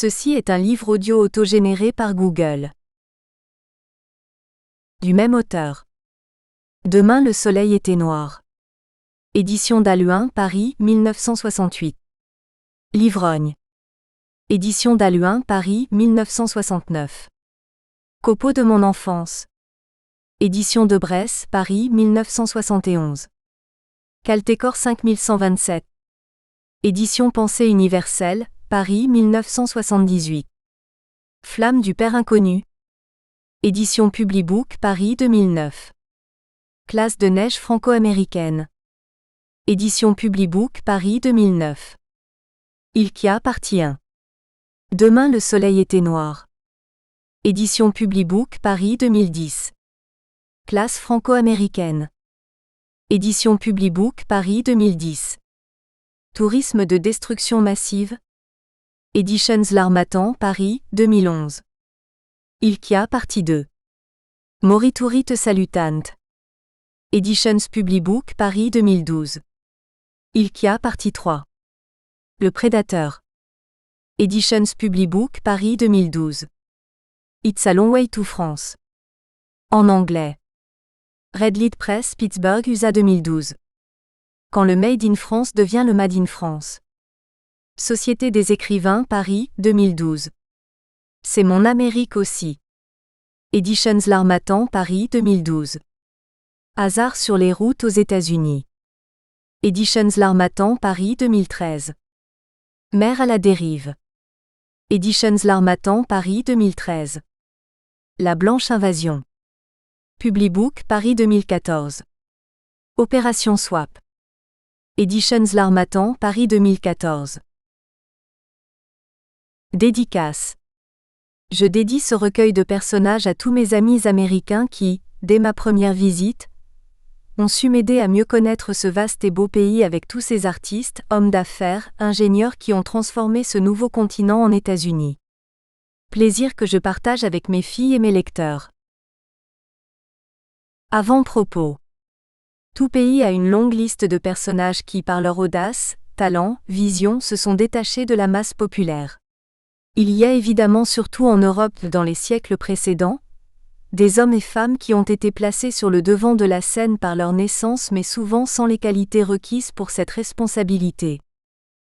Ceci est un livre audio autogénéré par Google. Du même auteur. Demain le soleil était noir. Édition Dalhuin, Paris, 1968. L'ivrogne. Édition Dalhuin, Paris, 1969. Copeaux de mon enfance. Édition de Bresse, Paris, 1971. Caltécor 5127. Édition Pensée universelle, Paris, 1978. Flamme du Père inconnu. Édition Publibook, Paris, 2009. Classe de neige franco-américaine. Édition Publibook, Paris, 2009. Ilkia, partie 1. Demain le soleil était noir. Édition Publibook, Paris, 2010. Classe franco-américaine. Édition Publibook, Paris, 2010. Tourisme de destruction massive. Editions L'Harmattan, Paris, 2011. Ilkia, partie 2. Morituri te salutant. Editions Publibook, Paris, 2012. Ilkia, partie 3. Le Prédateur. Editions Publibook, Paris, 2012. It's a long way to France. En anglais. Red Lead Press, Pittsburgh, USA 2012. Quand le Made in France devient le Made in France. Société des écrivains, Paris, 2012. C'est mon Amérique aussi. Editions L'Harmattan, Paris, 2012. Hasard sur les routes aux États-Unis. Editions L'Harmattan, Paris, 2013. Mer à la dérive. Editions L'Harmattan, Paris, 2013. La Blanche Invasion. Publibook, Paris, 2014. Opération Swap. Editions L'Harmattan, Paris, 2014. Dédicace. Je dédie ce recueil de personnages à tous mes amis américains qui, dès ma première visite, ont su m'aider à mieux connaître ce vaste et beau pays avec tous ces artistes, hommes d'affaires, ingénieurs qui ont transformé ce nouveau continent en États-Unis. Plaisir que je partage avec mes filles et mes lecteurs. Avant-propos. Tout pays a une longue liste de personnages qui, par leur audace, talent, vision, se sont détachés de la masse populaire. Il y a évidemment, surtout en Europe dans les siècles précédents, des hommes et femmes qui ont été placés sur le devant de la scène par leur naissance mais souvent sans les qualités requises pour cette responsabilité.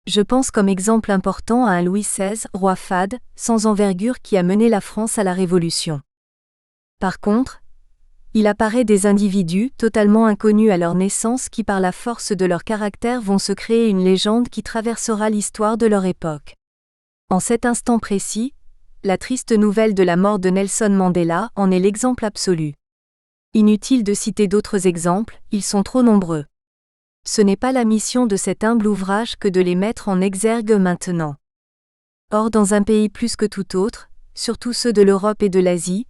Je pense comme exemple important à un Louis XVI, roi fade, sans envergure qui a mené la France à la Révolution. Par contre, il apparaît des individus totalement inconnus à leur naissance qui par la force de leur caractère vont se créer une légende qui traversera l'histoire de leur époque. En cet instant précis, la triste nouvelle de la mort de Nelson Mandela en est l'exemple absolu. Inutile de citer d'autres exemples, ils sont trop nombreux. Ce n'est pas la mission de cet humble ouvrage que de les mettre en exergue maintenant. Or dans un pays plus que tout autre, surtout ceux de l'Europe et de l'Asie,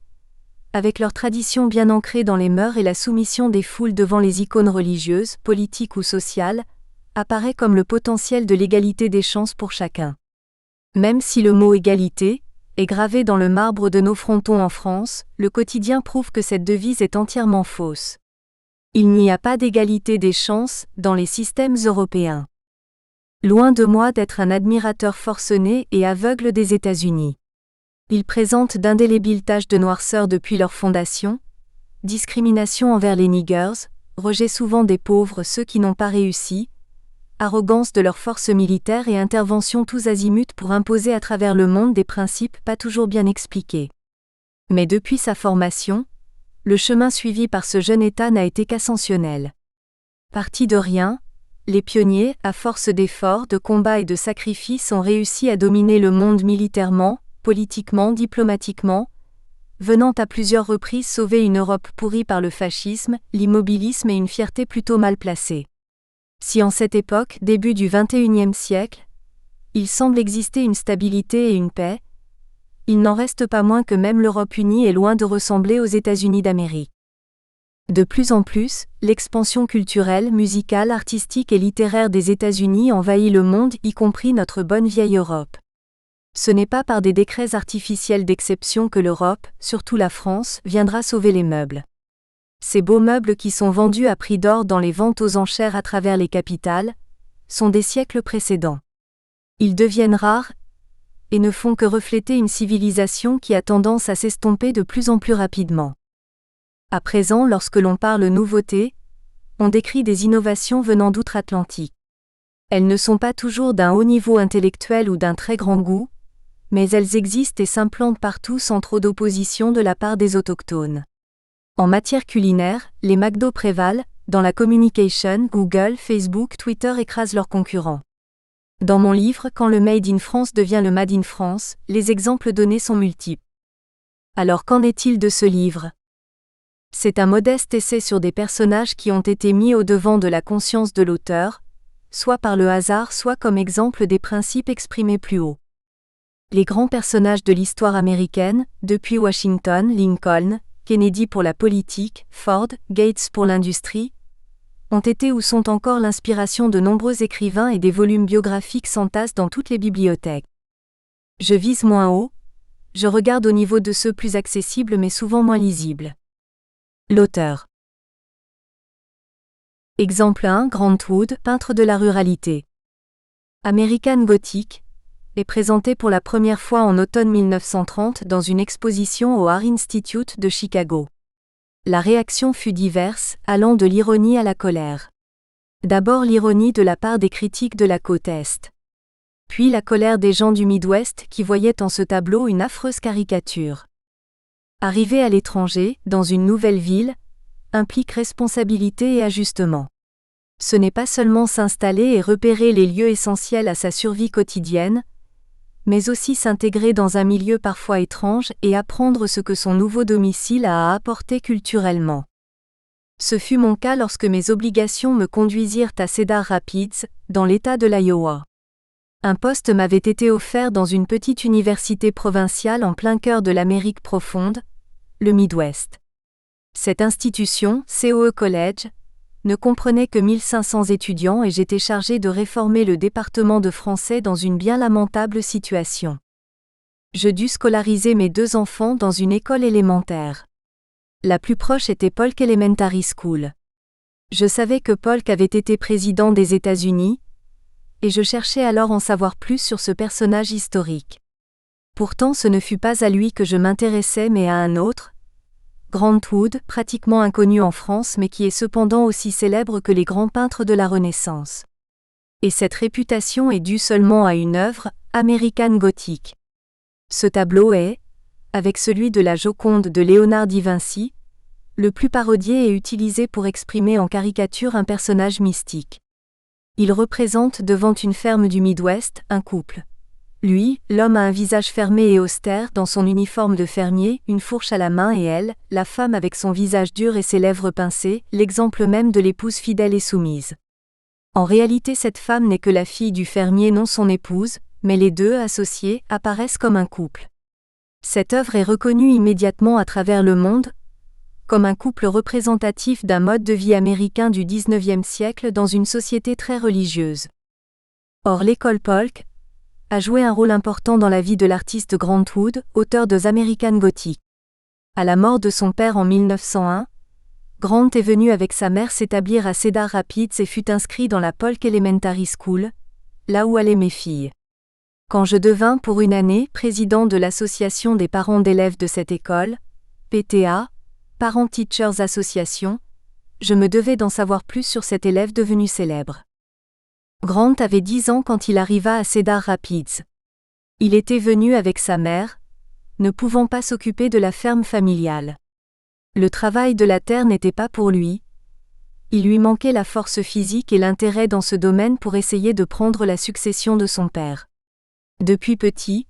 avec leur tradition bien ancrée dans les mœurs et la soumission des foules devant les icônes religieuses, politiques ou sociales, apparaît comme le potentiel de l'égalité des chances pour chacun. Même si le mot « égalité » est gravé dans le marbre de nos frontons en France, le quotidien prouve que cette devise est entièrement fausse. Il n'y a pas d'égalité des chances dans les systèmes européens. Loin de moi d'être un admirateur forcené et aveugle des États-Unis. Ils présentent d'indélébiles taches de noirceur depuis leur fondation, discrimination envers les niggers, rejet souvent des pauvres ceux qui n'ont pas réussi, arrogance de leurs forces militaires et intervention tous azimuts pour imposer à travers le monde des principes pas toujours bien expliqués. Mais depuis sa formation, le chemin suivi par ce jeune État n'a été qu'ascensionnel. Partis de rien, les pionniers, à force d'efforts, de combats et de sacrifices ont réussi à dominer le monde militairement, politiquement, diplomatiquement, venant à plusieurs reprises sauver une Europe pourrie par le fascisme, l'immobilisme et une fierté plutôt mal placée. Si en cette époque, début du XXIe siècle, il semble exister une stabilité et une paix, il n'en reste pas moins que même l'Europe unie est loin de ressembler aux États-Unis d'Amérique. De plus en plus, l'expansion culturelle, musicale, artistique et littéraire des États-Unis envahit le monde, y compris notre bonne vieille Europe. Ce n'est pas par des décrets artificiels d'exception que l'Europe, surtout la France, viendra sauver les meubles. Ces beaux meubles qui sont vendus à prix d'or dans les ventes aux enchères à travers les capitales, sont des siècles précédents. Ils deviennent rares, et ne font que refléter une civilisation qui a tendance à s'estomper de plus en plus rapidement. À présent, lorsque l'on parle nouveauté, on décrit des innovations venant d'outre-Atlantique. Elles ne sont pas toujours d'un haut niveau intellectuel ou d'un très grand goût, mais elles existent et s'implantent partout sans trop d'opposition de la part des autochtones. En matière culinaire, les McDo prévalent, dans la communication, Google, Facebook, Twitter écrasent leurs concurrents. Dans mon livre Quand le Made in France devient le Made in France, les exemples donnés sont multiples. Alors qu'en est-il de ce livre ? C'est un modeste essai sur des personnages qui ont été mis au devant de la conscience de l'auteur, soit par le hasard, soit comme exemple des principes exprimés plus haut. Les grands personnages de l'histoire américaine, depuis Washington, Lincoln, Kennedy pour la politique, Ford, Gates pour l'industrie, ont été ou sont encore l'inspiration de nombreux écrivains et des volumes biographiques s'entassent dans toutes les bibliothèques. Je vise moins haut, je regarde au niveau de ceux plus accessibles mais souvent moins lisibles. L'auteur. Exemple 1, Grant Wood, peintre de la ruralité. American Gothic est présenté pour la première fois en automne 1930 dans une exposition au Art Institute de Chicago. La réaction fut diverse, allant de l'ironie à la colère. D'abord l'ironie de la part des critiques de la côte Est. Puis la colère des gens du Midwest qui voyaient en ce tableau une affreuse caricature. Arriver à l'étranger, dans une nouvelle ville, implique responsabilité et ajustement. Ce n'est pas seulement s'installer et repérer les lieux essentiels à sa survie quotidienne, mais aussi s'intégrer dans un milieu parfois étrange et apprendre ce que son nouveau domicile a à apporter culturellement. Ce fut mon cas lorsque mes obligations me conduisirent à Cedar Rapids, dans l'État de l'Iowa. Un poste m'avait été offert dans une petite université provinciale en plein cœur de l'Amérique profonde, le Midwest. Cette institution, COE College, ne comprenait que 1500 étudiants et j'étais chargé de réformer le département de français dans une bien lamentable situation. Je dus scolariser mes 2 enfants dans une école élémentaire. La plus proche était Polk Elementary School. Je savais que Polk avait été président des États-Unis, et je cherchais alors en savoir plus sur ce personnage historique. Pourtant ce ne fut pas à lui que je m'intéressais mais à un autre, Grant Wood, pratiquement inconnu en France mais qui est cependant aussi célèbre que les grands peintres de la Renaissance. Et cette réputation est due seulement à une œuvre, American Gothic. Ce tableau est, avec celui de la Joconde de Léonard da Vinci, le plus parodié et utilisé pour exprimer en caricature un personnage mystique. Il représente devant une ferme du Midwest un couple. Lui, l'homme a un visage fermé et austère dans son uniforme de fermier, une fourche à la main et elle, la femme avec son visage dur et ses lèvres pincées, l'exemple même de l'épouse fidèle et soumise. En réalité cette femme n'est que la fille du fermier non son épouse, mais les deux, associés, apparaissent comme un couple. Cette œuvre est reconnue immédiatement à travers le monde, comme un couple représentatif d'un mode de vie américain du XIXe siècle dans une société très religieuse. Or l'école Polk a joué un rôle important dans la vie de l'artiste Grant Wood, auteur de American Gothic. À la mort de son père en 1901, Grant est venu avec sa mère s'établir à Cedar Rapids et fut inscrit dans la Polk Elementary School, là où allaient mes filles. Quand je devins pour une année président de l'association des parents d'élèves de cette école, PTA, Parent Teachers Association, je me devais d'en savoir plus sur cet élève devenu célèbre. Grant avait 10 ans quand il arriva à Cedar Rapids. Il était venu avec sa mère, ne pouvant pas s'occuper de la ferme familiale. Le travail de la terre n'était pas pour lui. Il lui manquait la force physique et l'intérêt dans ce domaine pour essayer de prendre la succession de son père. Depuis petit,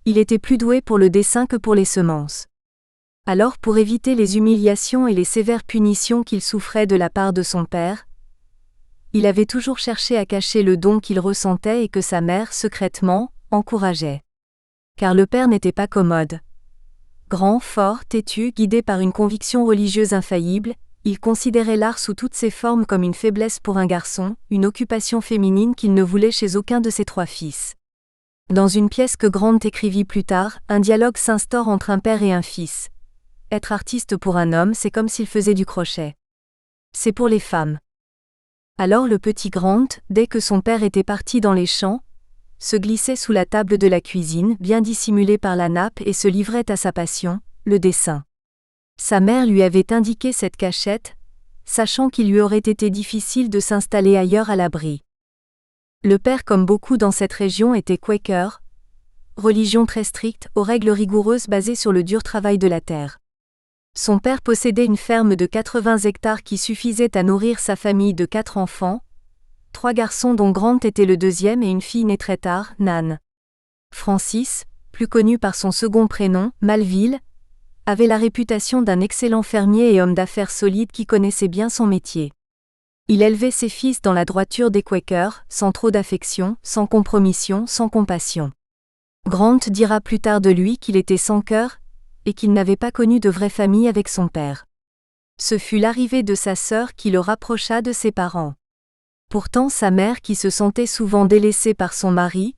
il était plus doué pour le dessin que pour les semences. Alors pour éviter les humiliations et les sévères punitions qu'il souffrait de la part de son père, il avait toujours cherché à cacher le don qu'il ressentait et que sa mère, secrètement, encourageait. Car le père n'était pas commode. Grand, fort, têtu, guidé par une conviction religieuse infaillible, il considérait l'art sous toutes ses formes comme une faiblesse pour un garçon, une occupation féminine qu'il ne voulait chez aucun de ses 3 fils. Dans une pièce que Grant écrivit plus tard, un dialogue s'instaure entre un père et un fils. Être artiste pour un homme, c'est comme s'il faisait du crochet. C'est pour les femmes. Alors le petit Grant, dès que son père était parti dans les champs, se glissait sous la table de la cuisine, bien dissimulé par la nappe, et se livrait à sa passion, le dessin. Sa mère lui avait indiqué cette cachette, sachant qu'il lui aurait été difficile de s'installer ailleurs à l'abri. Le père, comme beaucoup dans cette région, était Quaker, religion très stricte, aux règles rigoureuses basées sur le dur travail de la terre. Son père possédait une ferme de 80 hectares qui suffisait à nourrir sa famille de 4 enfants, 3 garçons dont Grant était le deuxième et une fille née très tard, Nan. Francis, plus connu par son second prénom, Malville, avait la réputation d'un excellent fermier et homme d'affaires solide qui connaissait bien son métier. Il élevait ses fils dans la droiture des Quakers, sans trop d'affection, sans compromission, sans compassion. Grant dira plus tard de lui qu'il était sans cœur, et qu'il n'avait pas connu de vraie famille avec son père. Ce fut l'arrivée de sa sœur qui le rapprocha de ses parents. Pourtant sa mère, qui se sentait souvent délaissée par son mari,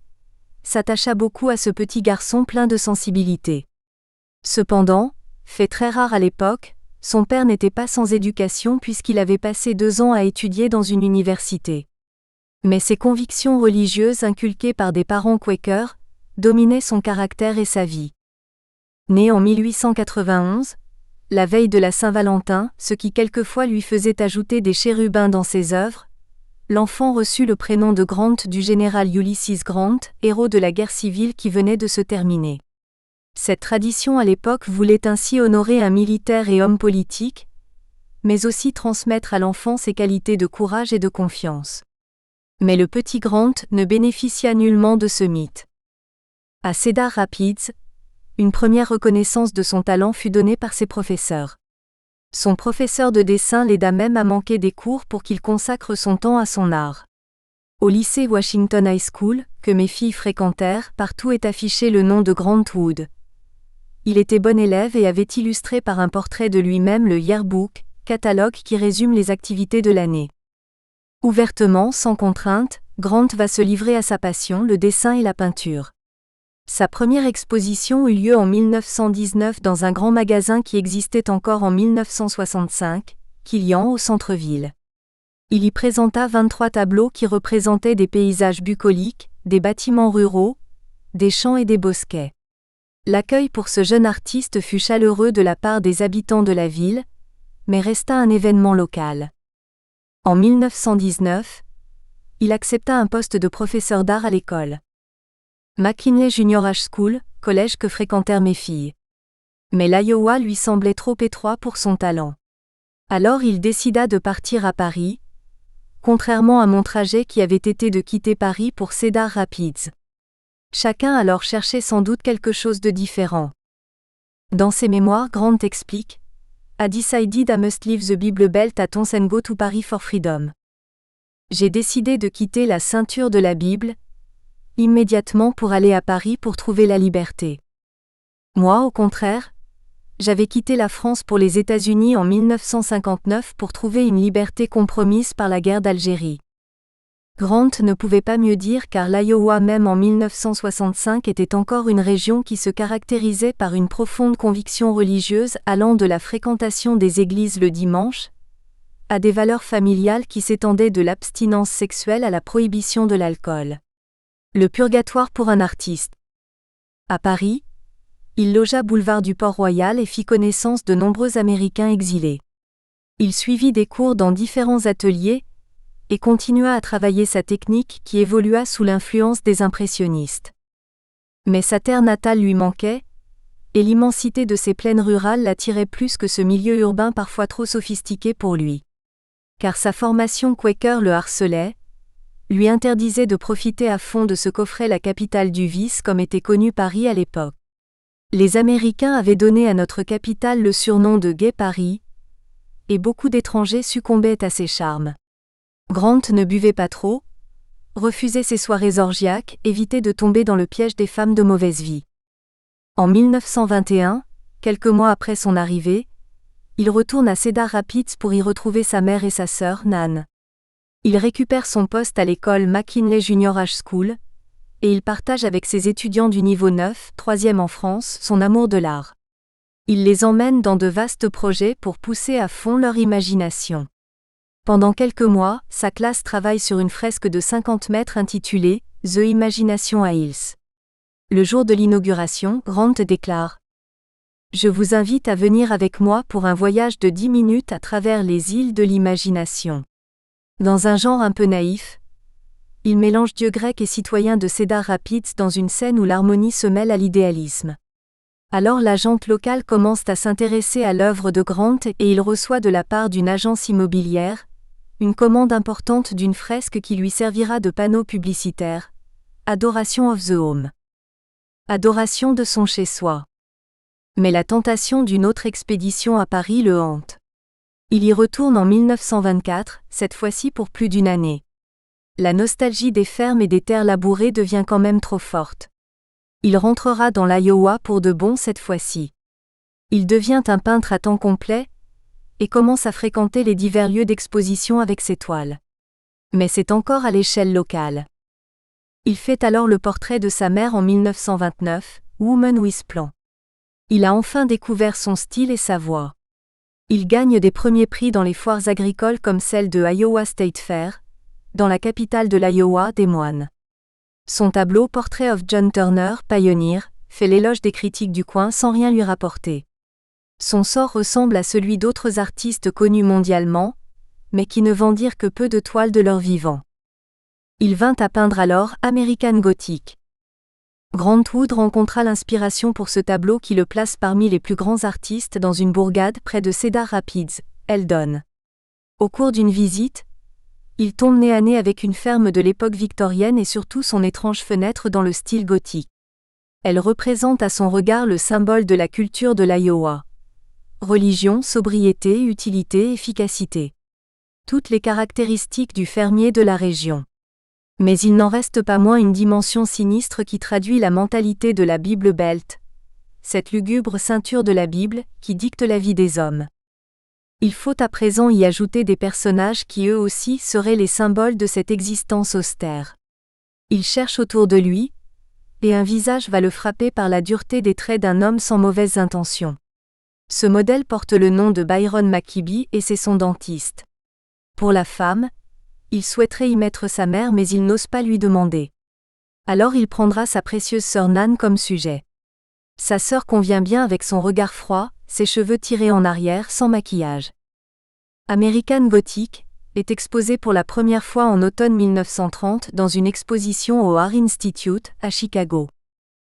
s'attacha beaucoup à ce petit garçon plein de sensibilité. Cependant, fait très rare à l'époque, son père n'était pas sans éducation puisqu'il avait passé 2 ans à étudier dans une université. Mais ses convictions religieuses inculquées par des parents Quakers dominaient son caractère et sa vie. Né en 1891, la veille de la Saint-Valentin, ce qui quelquefois lui faisait ajouter des chérubins dans ses œuvres, l'enfant reçut le prénom de Grant du général Ulysses Grant, héros de la guerre civile qui venait de se terminer. Cette tradition à l'époque voulait ainsi honorer un militaire et homme politique, mais aussi transmettre à l'enfant ses qualités de courage et de confiance. Mais le petit Grant ne bénéficia nullement de ce mythe. À Cedar Rapids, une première reconnaissance de son talent fut donnée par ses professeurs. Son professeur de dessin l'aida même à manquer des cours pour qu'il consacre son temps à son art. Au lycée Washington High School, que mes filles fréquentèrent, partout est affiché le nom de Grant Wood. Il était bon élève et avait illustré par un portrait de lui-même le yearbook, catalogue qui résume les activités de l'année. Ouvertement, sans contrainte, Grant va se livrer à sa passion, le dessin et la peinture. Sa première exposition eut lieu en 1919 dans un grand magasin qui existait encore en 1965, Killian au centre-ville. Il y présenta 23 tableaux qui représentaient des paysages bucoliques, des bâtiments ruraux, des champs et des bosquets. L'accueil pour ce jeune artiste fut chaleureux de la part des habitants de la ville, mais resta un événement local. En 1919, il accepta un poste de professeur d'art à l'école McKinley Junior High School, collège que fréquentèrent mes filles. Mais l'Iowa lui semblait trop étroit pour son talent. Alors il décida de partir à Paris, contrairement à mon trajet qui avait été de quitter Paris pour Cedar Rapids. Chacun alors cherchait sans doute quelque chose de différent. Dans ses mémoires, Grant explique « I decided I must leave the Bible Belt at once and go to Paris for freedom. » J'ai décidé de quitter la ceinture de la Bible, immédiatement pour aller à Paris pour trouver la liberté. Moi, au contraire, j'avais quitté la France pour les États-Unis en 1959 pour trouver une liberté compromise par la guerre d'Algérie. Grant ne pouvait pas mieux dire car l'Iowa même en 1965 était encore une région qui se caractérisait par une profonde conviction religieuse allant de la fréquentation des églises le dimanche, à des valeurs familiales qui s'étendaient de l'abstinence sexuelle à la prohibition de l'alcool. Le purgatoire pour un artiste. À Paris, il logea boulevard du Port-Royal et fit connaissance de nombreux Américains exilés. Il suivit des cours dans différents ateliers, et continua à travailler sa technique qui évolua sous l'influence des impressionnistes. Mais sa terre natale lui manquait, et l'immensité de ses plaines rurales l'attirait plus que ce milieu urbain parfois trop sophistiqué pour lui. Car sa formation Quaker le harcelait, lui interdisait de profiter à fond de ce qu'offrait la capitale du vice comme était connue Paris à l'époque. Les Américains avaient donné à notre capitale le surnom de Gay Paris, et beaucoup d'étrangers succombaient à ses charmes. Grant ne buvait pas trop, refusait ses soirées orgiaques, évitait de tomber dans le piège des femmes de mauvaise vie. En 1921, quelques mois après son arrivée, il retourne à Cedar Rapids pour y retrouver sa mère et sa sœur, Nan. Il récupère son poste à l'école McKinley Junior High School, et il partage avec ses étudiants du niveau 9, 3e en France, son amour de l'art. Il les emmène dans de vastes projets pour pousser à fond leur imagination. Pendant quelques mois, sa classe travaille sur une fresque de 50 mètres intitulée « The Imagination Isles. Le jour de l'inauguration, Grant déclare: Je vous invite à venir avec moi pour un voyage de 10 minutes à travers les îles de l'imagination. Dans un genre un peu naïf, il mélange dieu grec et citoyen de Cedar Rapids dans une scène où l'harmonie se mêle à l'idéalisme. Alors la gente locale commence à s'intéresser à l'œuvre de Grant et il reçoit de la part d'une agence immobilière une commande importante d'une fresque qui lui servira de panneau publicitaire. Adoration of the Home. Adoration de son chez-soi. Mais la tentation d'une autre expédition à Paris le hante. Il y retourne en 1924, cette fois-ci pour plus d'une année. La nostalgie des fermes et des terres labourées devient quand même trop forte. Il rentrera dans l'Iowa pour de bon cette fois-ci. Il devient un peintre à temps complet et commence à fréquenter les divers lieux d'exposition avec ses toiles. Mais c'est encore à l'échelle locale. Il fait alors le portrait de sa mère en 1929, Woman with Plan. Il a enfin découvert son style et sa voix. Il gagne des premiers prix dans les foires agricoles comme celle de Iowa State Fair, dans la capitale de l'Iowa, Des Moines. Son tableau Portrait of John Turner, Pioneer, fait l'éloge des critiques du coin sans rien lui rapporter. Son sort ressemble à celui d'autres artistes connus mondialement, mais qui ne vendirent que peu de toiles de leur vivant. Il vint à peindre alors American Gothic. Grant Wood rencontra l'inspiration pour ce tableau qui le place parmi les plus grands artistes dans une bourgade près de Cedar Rapids, Eldon. Au cours d'une visite, il tombe nez à nez avec une ferme de l'époque victorienne et surtout son étrange fenêtre dans le style gothique. Elle représente à son regard le symbole de la culture de l'Iowa. Religion, sobriété, utilité, efficacité. Toutes les caractéristiques du fermier de la région. Mais il n'en reste pas moins une dimension sinistre qui traduit la mentalité de la Bible Belt, cette lugubre ceinture de la Bible qui dicte la vie des hommes. Il faut à présent y ajouter des personnages qui eux aussi seraient les symboles de cette existence austère. Il cherche autour de lui, et un visage va le frapper par la dureté des traits d'un homme sans mauvaises intentions. Ce modèle porte le nom de Byron McKibbe et c'est son dentiste. Pour la femme, il souhaiterait y mettre sa mère mais il n'ose pas lui demander. Alors il prendra sa précieuse sœur Nan comme sujet. Sa sœur convient bien avec son regard froid, ses cheveux tirés en arrière sans maquillage. American Gothic est exposé pour la première fois en automne 1930 dans une exposition au Art Institute, à Chicago.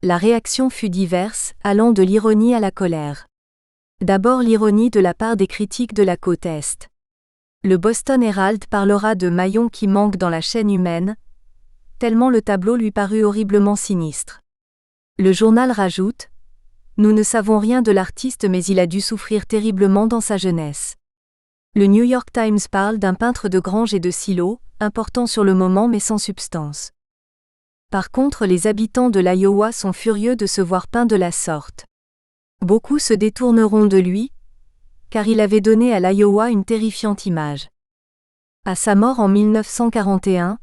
La réaction fut diverse, allant de l'ironie à la colère. D'abord l'ironie de la part des critiques de la côte Est. Le Boston Herald parlera de maillons qui manquent dans la chaîne humaine, tellement le tableau lui parut horriblement sinistre. Le journal rajoute: Nous ne savons rien de l'artiste mais il a dû souffrir terriblement dans sa jeunesse. Le New York Times parle d'un peintre de grange et de silo, important sur le moment mais sans substance. Par contre, les habitants de l'Iowa sont furieux de se voir peint de la sorte. Beaucoup se détourneront de lui, car il avait donné à l'Iowa une terrifiante image. À sa mort en 1941,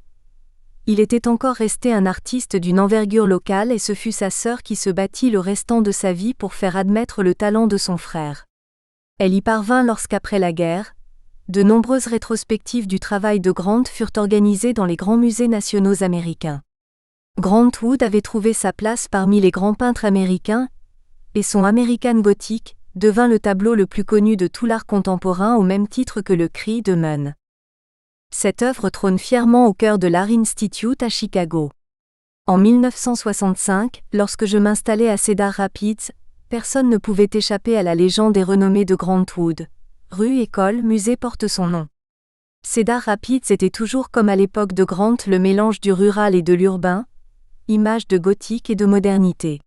il était encore resté un artiste d'une envergure locale et ce fut sa sœur qui se battit le restant de sa vie pour faire admettre le talent de son frère. Elle y parvint lorsqu'après la guerre, de nombreuses rétrospectives du travail de Grant furent organisées dans les grands musées nationaux américains. Grant Wood avait trouvé sa place parmi les grands peintres américains, et son American Gothic devint le tableau le plus connu de tout l'art contemporain au même titre que le Cri de Mun. Cette œuvre trône fièrement au cœur de l'Art Institute à Chicago. En 1965, lorsque je m'installais à Cedar Rapids, personne ne pouvait échapper à la légende et renommée de Grant Wood. Rue, école, musée portent son nom. Cedar Rapids était toujours comme à l'époque de Grant le mélange du rural et de l'urbain, image de gothique et de modernité.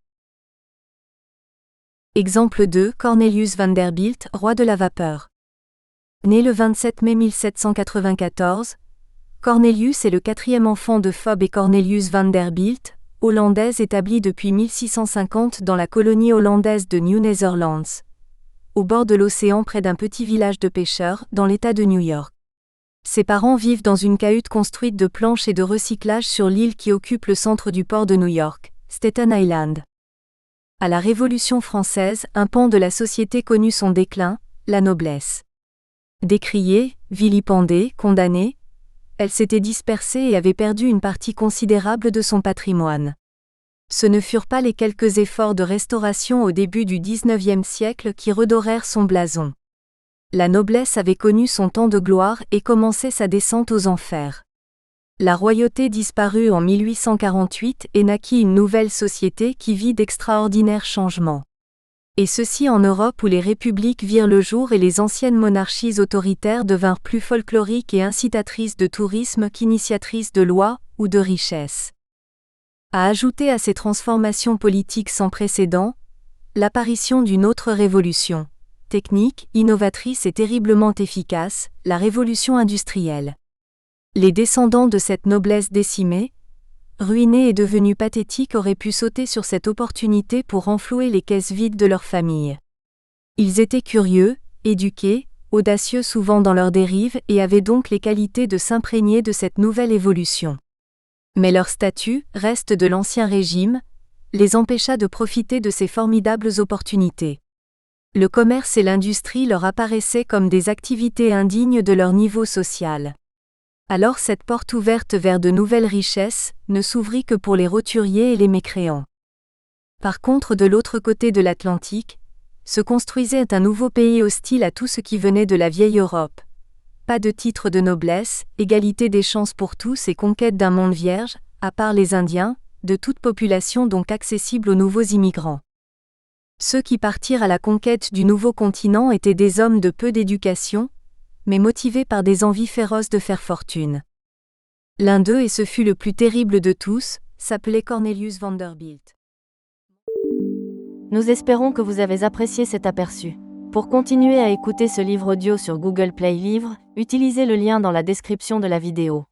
Exemple 2, Cornelius Vanderbilt, roi de la vapeur. Né le 27 mai 1794, Cornelius est le quatrième enfant de Fob et Cornelius Vanderbilt, hollandaise établie depuis 1650 dans la colonie hollandaise de New Netherlands, au bord de l'océan près d'un petit village de pêcheurs, dans l'État de New York. Ses parents vivent dans une cahute construite de planches et de recyclage sur l'île qui occupe le centre du port de New York, Staten Island. À la Révolution française, un pan de la société connut son déclin, la noblesse. Décriée, vilipendée, condamnée, elle s'était dispersée et avait perdu une partie considérable de son patrimoine. Ce ne furent pas les quelques efforts de restauration au début du XIXe siècle qui redorèrent son blason. La noblesse avait connu son temps de gloire et commençait sa descente aux enfers. La royauté disparut en 1848 et naquit une nouvelle société qui vit d'extraordinaires changements. Et ceci en Europe où les républiques virent le jour et les anciennes monarchies autoritaires devinrent plus folkloriques et incitatrices de tourisme qu'initiatrices de lois ou de richesses. À ajouter à ces transformations politiques sans précédent, l'apparition d'une autre révolution, technique, innovatrice et terriblement efficace, la révolution industrielle. Les descendants de cette noblesse décimée, ruinée et devenue pathétique auraient pu sauter sur cette opportunité pour renflouer les caisses vides de leur famille. Ils étaient curieux, éduqués, audacieux souvent dans leurs dérives et avaient donc les qualités de s'imprégner de cette nouvelle évolution. Mais leur statut, reste de l'Ancien Régime, les empêcha de profiter de ces formidables opportunités. Le commerce et l'industrie leur apparaissaient comme des activités indignes de leur niveau social. Alors cette porte ouverte vers de nouvelles richesses ne s'ouvrit que pour les roturiers et les mécréants. Par contre, de l'autre côté de l'Atlantique, se construisait un nouveau pays hostile à tout ce qui venait de la vieille Europe. Pas de titre de noblesse, égalité des chances pour tous et conquête d'un monde vierge, à part les Indiens, de toute population donc accessible aux nouveaux immigrants. Ceux qui partirent à la conquête du nouveau continent étaient des hommes de peu d'éducation, mais motivés par des envies féroces de faire fortune. L'un d'eux, et ce fut le plus terrible de tous, s'appelait Cornelius Vanderbilt. Nous espérons que vous avez apprécié cet aperçu. Pour continuer à écouter ce livre audio sur Google Play Livres, utilisez le lien dans la description de la vidéo.